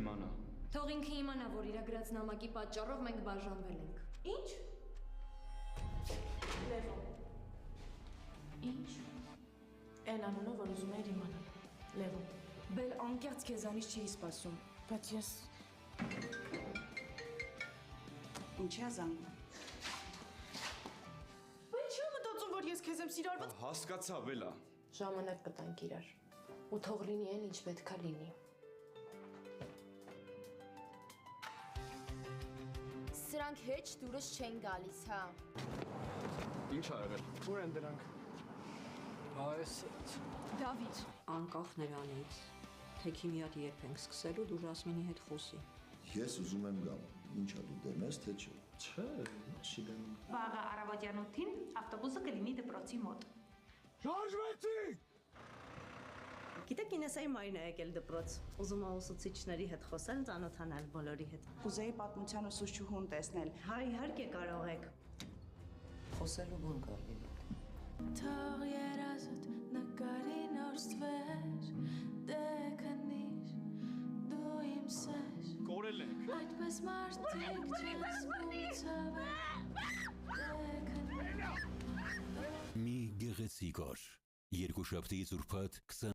իմանա։ Թող ինքը իմանա, որ իր գրած նամակի պատճառով մենք բաժանվել ենք։ Ինչ? Լևո։ Ինչ? Այն անունը, որ ուզում էր իմանալ։ Լևո։ Բել անկեղծ քեզանից չի սպասում։ Բայց ես… Ինչ է զանգում։ Բայց չի մտածում, որ ես քեզ եմ սիրարված։ Հասկացա, Բելա։ Ժամանակ կտանք իրար։ Ու թող լինի այն, ինչ պետքա լինի։ Սրանք հեչ դուրս չեն գալիս, հա։ Ինչ ա եղել։ Ուր են դրանք։ Այս Դավիթ, Անկախ նրանից, թե քիմիատ երբ ենք սկսելու, դու Ժասմինի հետ խոսի։ Ես ուզում եմ գամ, ինչա դու դեմ ես, թե չէ։ չէ, չի դեմ։ Վաղը առավոտյան 8-ին ավտոբուսը կլինի դպրոցի մոտ։ Շարժվեցի։ Գիտեք, Ինեսայի մայրն է եկել դպրոց։ Ուզում է ուսուցիչների հետ խոսել, ծանոթանալ բոլորի հետ։ Կուզեի պատմության ուսուցչուհուն տեսնել։ Հա, իհարկե կարող եք։ Խոսելու բուն կար լինի։ Թող երազդ նկարի նոր ստվեր, դե քնիր, դու իմ սեր։ Կորել ենք։ Այդպես մարդիկ չեն զգում ցավեր, դե քնիր։ Մի գեղեցիկ օր, երկուշաբթի ուրբաթ 20